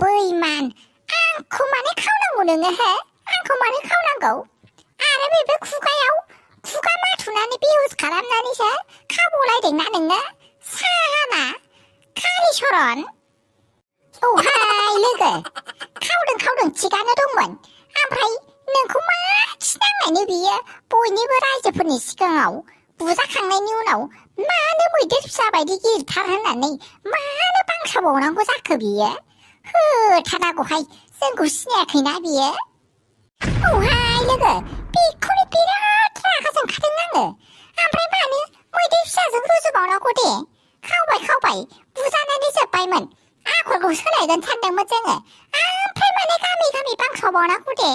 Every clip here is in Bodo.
बैमान आंखौ मानो खावनांगौ नोङो हो? आंखौ मानो खावनांगौ? आरो बेबो खुगा माथुनानै बेहुस खालामनानैसो खावलायदोंना नोङो? साहाना कालिचरन। औहाय लोगो, खावदों थिगानो दंमोन। ओमफ्राय नोंखौ मा खिनांनायनो बियो बयनिबो रायजोफोरनि सिगाङाव बुजाखांनायनि उनाव मानो मैदेर फिसा बायदि गिरथार होननानै मानो बांसावबावनांगौ जाखो बियो? होथारनांगौहाय, जोंखौ सिनायाखैना बियो? औहाय लोगो, बेखौनो बिराद रागा जोंखादों आङो। ओमफ्राय मानो मैदेर फिसाजों रुजुबावनांगौ दे? खावबाय बुजानानै जोब्बायमोन। आखलखौ सोलायगोन सानदोंमोन जोङो। ओमफ्राय माने गामि बांसावबावनांगौ दे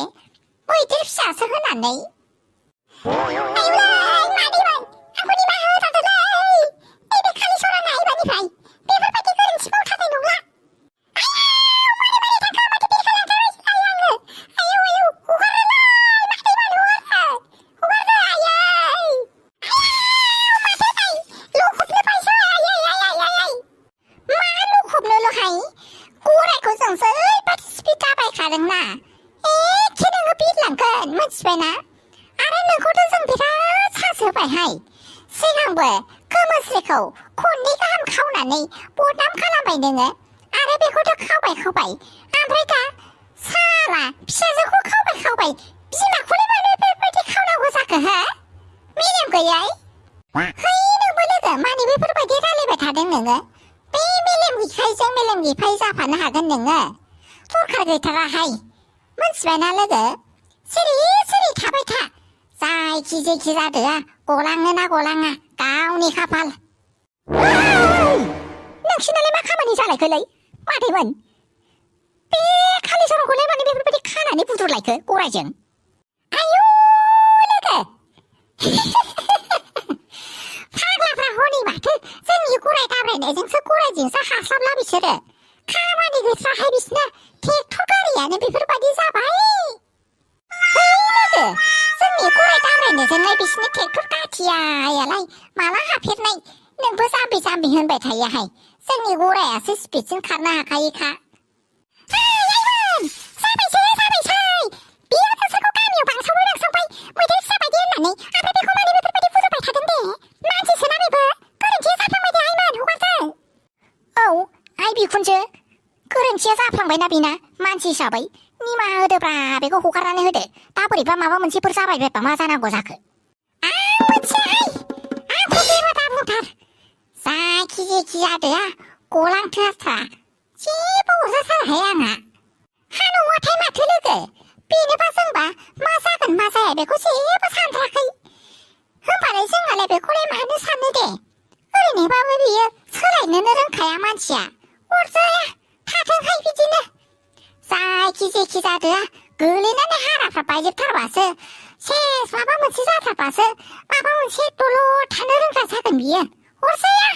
मैदेर फिसासो होनानै? आयुलै मादैमोन, आंखौ निमाहा होथारदोलै। नैबे कालिचरना एबारनिफ्राय बेफोरबायदि गोरोन्थि मावथारनाय नंला। मिथिबायना? आरो नोंखौथ' जों बिराद सासोबायहाय। सिगांबो गोमोस्रिखौ खननै गाहाम खावनानै बदनाम खालामबाय नोङो। आरो बेखौथ' खावबाय। ओमफ्राय दा साला फिसाजोखौ खावबाय। बिमाखौलाय मानो बेबायदि खावनांगौ जाखो हो? मेलेम गैयै? है नोंबो लोगो, मानो बेफोरबायदि रायलायबाय थादों नोङो? बे मेलेम गैखायजों मेलेम गैफायै जाफानो हागोन नोङो। दरखार गैथाराहाय। मिथिबायना लोगो? सिरि थाबाय था। जायखि जादोआ गलाङो ना गलाङा गावनि खाफाल। नोंसिनालाय मा खामानि जालायखोलै मादैमोन? बे कालिचरनखौलाय मानो बेफोरबायदि खानानै बुद्रुलायखो गरायजों? आयु लोगो, फाग्लाफ्रा हनै माथो जोंनि गराय दाब्रायनायजोंसो गरायजोंसो हास्लाबला बिसोरो। खामानि गैथ्राहाय बिसोरना। ट्रेक्टर गारियानो बेफोरबायदि जाबाय। जोंनि गराय दाब्रायनायजोंलाय बिसोरनि ट्रेक्टर गाथियालाय माला हाफेरनाय? नोंबो जाम्बि होनबाय थायोहाय। जोंनि गरायासो स्पिडजों खारनो हाखायोखा। जाबायसै। बियो नोंसोरखौ गामियाव बांसावबाय मैदेर फिसा बायदि होननानै। ओमफ्राय बेखौ मानो बेफोरबायदि बुजायबाय थादों दे? मानसिसोना बेबो, गोरोन्थिया जाफ्लांबाय दे आइमोन, हगारदो। औ आइ बिखुनजो, गोरोन्थिया जाफ्लांबायना बेना मानसि हिसाबै। निमाहा होदोब्रा, बेखौ हगारनानै होदो। दा बोरैबा माबा मोनसेफोर जाबाय बायबा मा जानांगौ जाखो? आं मिथियाहाय, आंखौ जेबो दा बुंथार। जायखि जादोआ गलांथोआथ्रा। जेबो अरजाथाराहाय आंहा। हा नङाथाय माथो लोगो, बेनोबा जोंबा मा जागोन मा जाया बेखौ जेबो सानथ्राखै। होमबालाय जोंहालाय बेखौलाय मानो साननो दे? ओरैनोबाबो बियो सोलायनोनो रोंखाया मानसिया। अरजाया, थाथोंहाय बिदिनो। जायखि जादोआ गोलैनानै हाराफ्रा बायजोबथारबासो, सेस माबा मोनसे जाथारबासो माबा मोनसे दलद थानो रोंग्रा जागोन बियो। अरजाया।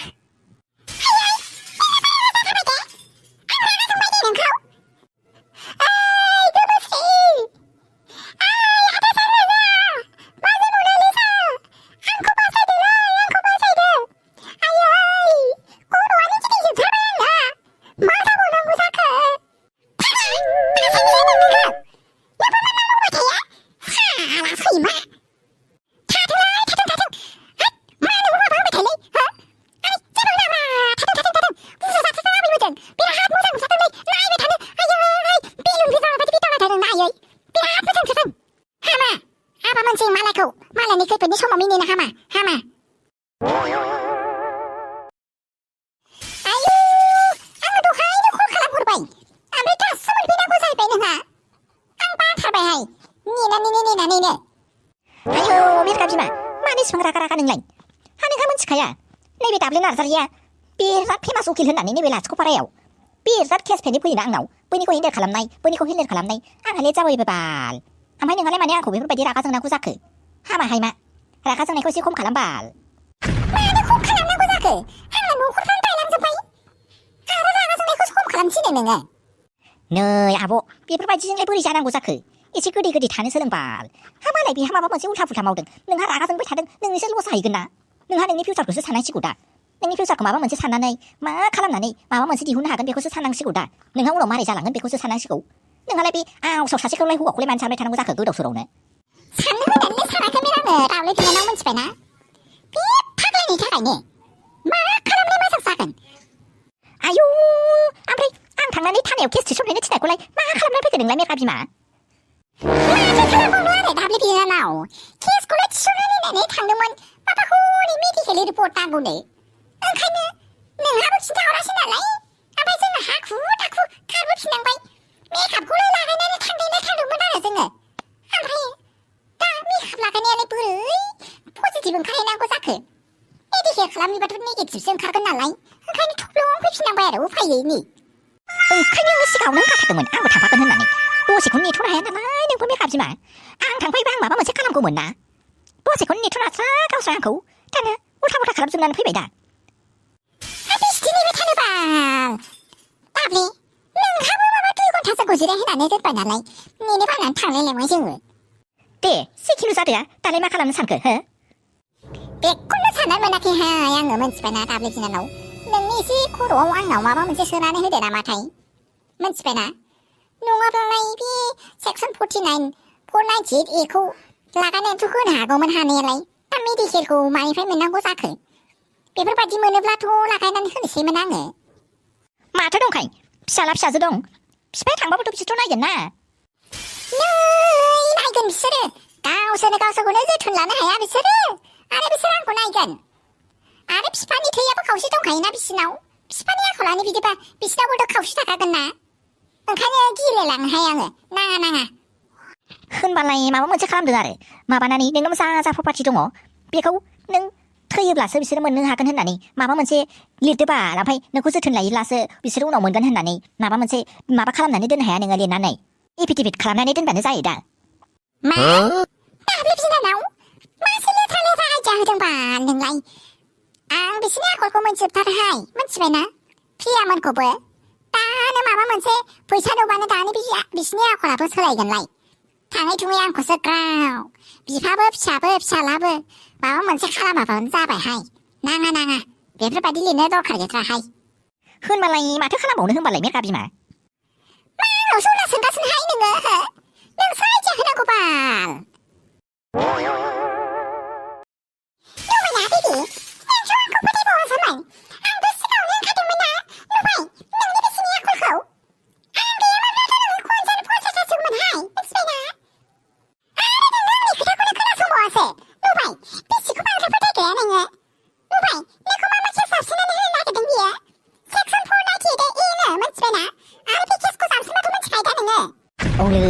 मालायनि खैफोदनि समाव मिनिनो हामा। आयु, आङो दहायनो कल खालामहरबाय, ओमफ्राय दासो मोनफैनांगौ जाहैबाय नोंहा। आं बाथारबायहाय नेनानैनो। आयौ मेरगा बिमा, मानो इसिबां रागा नोंलाय? नोंहा मिथिखाया नैबे दाब्ले नार्जारिया बिराद फेमास उकिल होननानै नैबे लाथिख' पारायाव बिराद केस पेन्डिं फैयोना आंनाव। बैनिखौ हेन्डेल खालामनाय, बैनिखौ हेन्डेल खालामनाय। आंहा लेट जाबायबो बाल। ओमफ्राय नोंहालाय माने आंखौ बेफोरबायदि रागा जोंनांगौ जाखो? हामाहाय मा, रागा जोंनायखौ एसे खम खालाम बाल। मानो खम खालामनांगौ जाखो? आंना न'खरफ्रानो बायलांजोब्बाय। आरो रागा जोंनायखौसो खम खालामथिनो नोङो? नै आब', बेफोरबायदिजोंलाय बोरै जानांगौ जाखो? एसे गोदै थानो सोलोंबाल। मालाय बेहा माबा मोनसे उल्था मावदों, नोंहा रागा जोंबाय थादों, नोंनिसो लस जाहैगोन ना। नोंहा नोंनि फिउचारखौसो साननांसिगौ दा। नोंनि फिउचारखौ माबा मोनसे साननानै मा खालामनानै माबा मोनसे दिहुननो हागोन बेखौसो साननांसिगौ दा नोंहा उनाव मारै जालांगोन बेखौसो साननांसिगौ नोंहालाय बे आवसाव सासेखौलाय हौवाखौलाय मानो सानबाय थानांगौ जाखो गोदाव सोरावनो साननो होननानै सानाखैमोन आङो दावलै बिनानाव मिथिबायना बे फाग्लानि थाखायनो मा खालामनाय मोजां जागोन आयौ ओमफ्राय आं थांनानै थानायाव केस थिसनहैनो थिननायखौलाय मा खालामनानै फैखो नोंलाय मेरगा बिमा माथो खालामबावनो आरो दावलै बिनानाव केसखौलाय थिसननो होननानै थांदोंमोन माबा हनै मेडिकेल रिपर्ट नांगौनो ओंखायनो नोंहाबो खिन्थाहरासै नालाय ओमफ्राय जोङो हाखु दाखु खारबोफिननांबाय मेकआपखौलाय लागायनानै थांदोंमोन आरो जोङो ओमफ्राय दा मेकआप लागायनायालाय बोरै पजिटिभ ओंखारहैनांगौ जाखो मेडिकेल खालामनोबाथ' नेगेटिभसो ओंखारगोन नालाय ओंखायनो थुप्लं फैफिननांबाय आरो उफाय गैयैनि ओंखायनो आङो सिगाङावनो होनखाथारदोंमोन आंबो थांफागोन होननानै दसेखौनो नेथ'नो हाया नालाय नोंबो मेकआप बिमा आं थांफायोबा आं माबा मोनसे खालामगौमोन ना दसेखौनो नेथ'नो हाथ्रा गावस्रा आंखौ दानो उल्था पुल्था खालामजोबनानै फैबाय दा बेसे नेबाय थानो बाल दाब्ले नोंहाबो माबा 2 घन्टा जोंखौ जिरायहोनानै दोनबाय नालाय नेनो बानानै थांलायलायबाय जोङो दे सिखिलु जादोया दालाय मा खालामनो सानखो हो बेखौनो साननानै मोनाखैहाय आङो मोनथिबायना दाब्ले बिनानाव नोंनि एसे खर'आव आंनाव माबा मोनसे सोनानै होदो नामाथाय मोनथिबायना नङाब्लालाय बे सेक्सन 49 498 एखौ लागायनानैथ' होनो हागौमोन हानायालाय दा मेडिकेलखौ मानिफ्राय मोननांगौ जाखो बेफोरबायदि मोनोब्लाथ' लागायनानै होनोसैमोन आङो माथो दंखाय फिसाला फिसाजो दं बिफाया थांबाबोथ' बिसोरथ' नायगोन ना नै नायगोन बिसोरो गावसोरखौनो जोथोन लानो हाया बिसोरो आरो बिसोर आंखौ नायगोन आरो बिफानि थैयाबो खावसे दंखायोना बिसिनाव बिफानि आखलानो बिदिबा बिसिनावबोथ' खावसे थाखागोन ना ओंखायनो गिलायलाङोहाय आङो नाङा होनबालाय माबा मोनसे खालामदों आरो माबानानै नोंनाव जा प्रपार्टि दङ बेखौ नों थैयोब्लासो बिसोर मोननो हागोन होननानै माबा मोनसे लिरदोबा ओमफ्राय नोंखौ जोथोन लायोब्लासो बिसोर उनाव मोनगोन होननानै माबा मोनसे माबा खालामनानै दोननो हाया नोङो लिरनानै एफिडेभिट खालामनानै दोनबानो जायो दा मा दाब्ले बिनानाव मासे लेथ्रा आइडिया होदों बाल नोंलाय आं बिसिनि आखलखौ मोनजोबथारोहाय मोनथिबायना प्रियामोनखौबो दानो माबा मोनसे फैसा नुबानो दानो बिसिनि आखलाबो सोलायगोनलाय थाङै थुङै आंखौसो ग्राव बिफाबो फिसाबो फिसालाबो माबा मोनसे खालामाबानो जाबायहाय नाङा बेफोरबायदि लिरनो दरखार गैथाराहाय होनबालाय माथो खालामबावनो होनबालाय मेरगा बिमा मा आंनावसो उनाव सोंगासिनोहाय नोङो नोंसो आइडिया होनांगौ बाल नंबायना बेबि नोंथ' आंखौ फोथायबावासोमोन आंबो सिगाङावनो ओंखारदोंमोन ना नुबाय नोंनि बिसिनि आखलखौ आं गैयामोनब्लाथ' नोङो खनजानो फनसायजासिगौमोनहाय मोनथिबायना आरो नोङो आंनि खोथाखौनो खोनासंबावासो नुबाय बिसिखौ बांद्राय फोथायग्राया नोङो नुबाय नोंखौ मा केस जाबसिननानै होनो नागिरदों बियो सेक्सन 498 एनो मोनथिबायना आरो बे केसखौ जाबसिनबाथ' मोनथिखायो दा नोङो औलै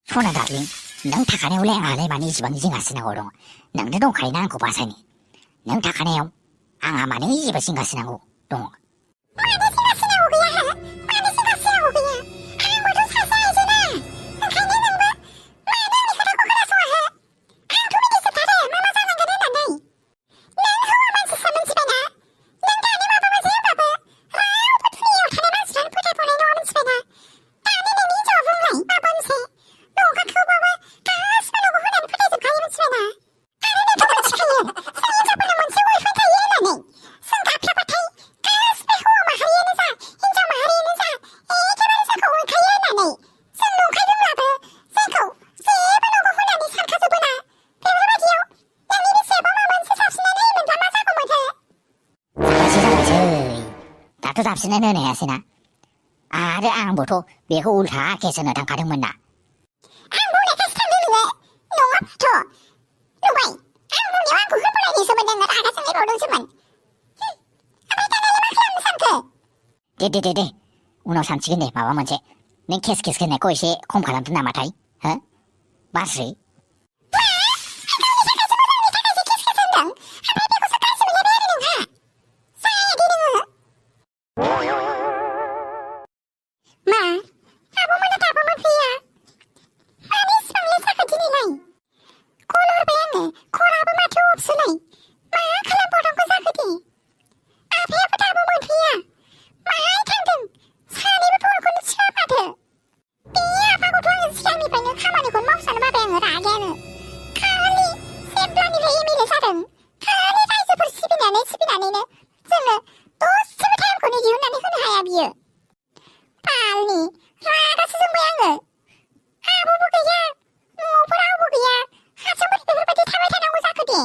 सना दार्लिं नों थाखानायावलाय आंहालाय मानो इसिबां जिंगासिनांगौ दं नोंनो दंखायोना आंखौ बासायनो नों थाखानायाव आंहा मानो जेबो जिंगासिनांगौ दङ मानो जिंगासिनांगौ गैया मानो जिंगासिनांगौ गैया आंबोथ' सासे आइजोना ओंखायनो नोंबो मानो आंनि खोथाखौ खोनासङा आंथ' मिथिजोबथारो मा जानांगोन होननानै नों हौवा मानसिसो मोनथिबायना नों दानो माबा मोनसे होनबाबो रावबो दुनियाव थानाय मानसिफ्रानो फोथायबावनाय नङा मोनथिबायना दानो नोंनि हिनजावा बुंलाय माबा मोनसे नंखाखौबाबो गासिबो नंगौ होननानै फोथायजोबखायो मोनथिबायना आरो नोंथ' मोनथिखायो जों हिनजावफोरनाव मोनसे वेफन थायो होननानै जों गाबफ्लाबाथाय गासिबो हौवा माहारियानो जा हिनजाव माहारियानो जा एखेबारे जोंखौ अनखायो होननानै जों नंखाय बुंब्लाबो जोंखौ जेबो नंगौ होननानै सानखाजोबोना बेफोरबायदियाव नोंनि बिसियाबो माबा मोनसे जाबसिननानै होयोमोनब्ला मा जागौमोन जाबायसै दाथ' जाबसिननानै होनो हायासैना आरो आंबोथ' बेखौ उल्था केस होनो थांखादोंमोन ना आं बुंनायखायसो थांदों नोङो नङाबाथ' नुबाय आं बुंनायाव आंखौ होनबोलायनायसोमोन नोङो रागा जोंलायबावदोंसोमोन ओमफ्राय दानालाय मा खालामनो सानखो दे उनाव सानसिगोन दे माबा मोनसे नों केस होनायखौ एसे खम खालामदो नामाथाय हो बास्रि मा आं गावनि थाखायसो मोजांनि थाखायसो केस होनदों ओमफ्राय बियो बालनि रागासो जोंबाय आङो आब'बो गैया न'आवबो रावबो गैया हारसिं बेफोरबायदि थाबाय थानांगौ जाखो दे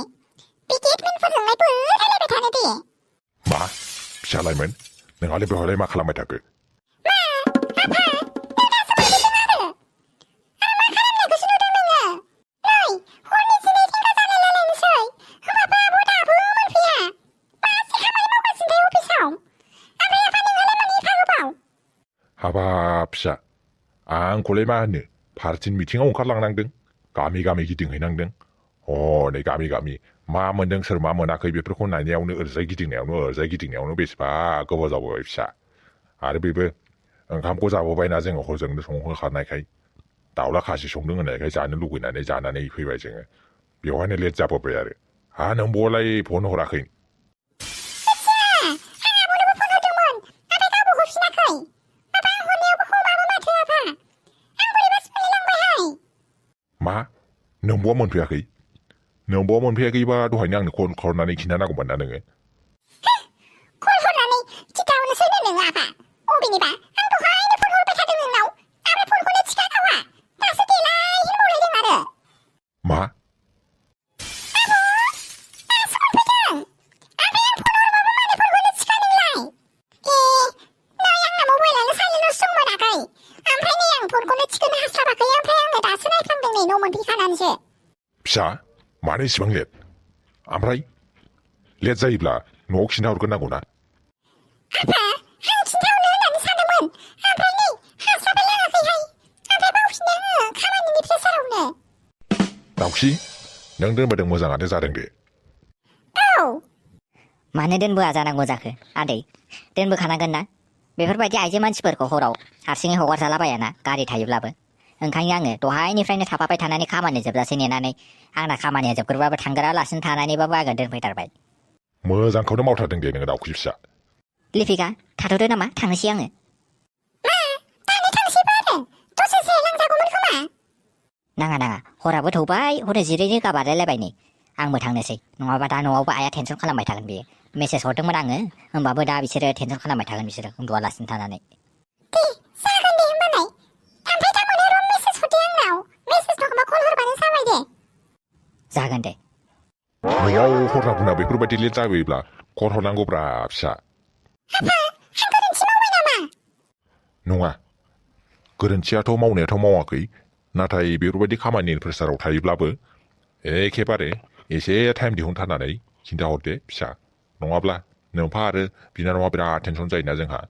बे गेटमेनफोरजोंलाय बोरै रायलायबाय थानो दे मा फिसालायमोन नोंहालाय बेवहायलाय मा खालामबाय थाखो मा आफा नों दासो मोनफैदों आरो मा खालामनायखौसो नुदों नोङो नै हरनि 12 रिंगा जालायलायनोसै होमबाबो आब' दाबो मोनफैया मासे खामानि मावगासिनो थायो अफिसाव ओमफ्राय आफा नोंहालाय मानो एफा गोबाव हाबाब फिसा आंखौलाय मा होनो पार्टिनि मिथिङाव ओंखारलांनांदों गामि गामि गिदिंहैनांदों हनै गामि गामि मा मोनदों सोर मा मोनाखै बेफोरखौ नायनायावनो ओरैजाय गिदिंनायावनो बेसेबा गोबाव जाबोबाय फिसा आरो बेबो ओंखामखौ जाबोबायना जोङो हरजोंनो संहोखानायखाय दाउला खासि संदों होननायखाय जानो लुगैनानै जानानै फैबाय जोङो बेवहायनो लेट जाबोबाय आरो नों बलाय फन हराखै मा नोंब'आ मोनफैयाखै नोंब'आ मोनफैयाखैबा दहायनो आंनो कल खालामनानै खिन्थानांगौमोन ना नोङो कल हरनानै खिन्थाहरनोसैनो नोङो आफा अबेनिबा आं दहायनो फन हरबाय थादों नोंनाव ओमफ्राय फनखौनो थिखाङावा दासो देलाय होनबावलायदों आरो मा दासो मोनफैदों ओमफ्राय आं फन हरबाबो मानो फनखौनो थिखा नोंलाय नै आंना मबाइलानो साइलेन्टआवसो दं मोनाखै ओमफ्राय नै आं फनखौनो थिखोनो हास्लाबाखै ओमफ्राय आङो दासो नायफ्लांदों नै न' मोनफैखानानैसो फिसा मानो इसिबां लेट ओमफ्राय लेट जायोब्ला न'आव खिन्थाहरग्रोनांगौ ना आफा आं खिन्थाहरनो होननानै सानदोंमोन ओमफ्राय नै हास्लाबलायाखैहाय ओमफ्राय बावफिनदों आङो खामानिनि प्रेसारावनो दाउखि नों दोनबोदों मोजाङानो जादों दे औ मानो दोनबोआ जानांगौ जाखो आदै दोनबोखानांगोन ना बेफोरबायदि आइजो मानसिफोरखौ हराव हारसिङै हगारजालाबायाना गारि थायोब्लाबो ओंखायनो आङो दहायनिफ्रायनो थाफाबाय थानानै खामानि जोबजासे नेनानै आंना खामानिया जोबग्रोबाबो थांगोरालासिनो थानानैबाबो आङो दोनफैथारबाय मोजांखौनो मावथारदों दे नोङो दाउखि फिसा लिपिका थाथ'दो नामा थांनोसै आङो दानो थांसैबो आरो दसे जिरायलांजागौमोन खोमा नाङा हराबो थौबाय हरै 12 रिंगा बारलायलायबाय नै आंबो थांनोसै नङाबा दा न'आवबो आइया टेनसन खालामबाय थागोन बियो मेसेज हरदोंमोन आङो होमबाबो दा बिसोरो टेनसन खालामबाय थागोन बिसोरो उन्दुआलासिनो थानानै दे जागोन दे होमबालाय ओमफ्राय दा मोनायाव मेसेज हरदे आंनाव मेसेज नङाबा कल हरबानो जाबाय दे जागोन दे न'आव हरनांगौना बेफोरबायदि लेट जाबोयोब्ला कल हरनांगौब्रा फिसा आफा आं गोरोन्थि मावबाय नामा नङा गोरोन्थियाथ' मावनायाथ' मावाखै नाथाय बेफोरबायदि खामानिनि प्रेसाराव थायोब्लाबो एखेबारे एसे टाइम दिहुनथारनानै खिन्थाहरदे फिसा नङाब्ला नोंफा आरो बिनानावा बिराद टेनसन जायोना जोंहा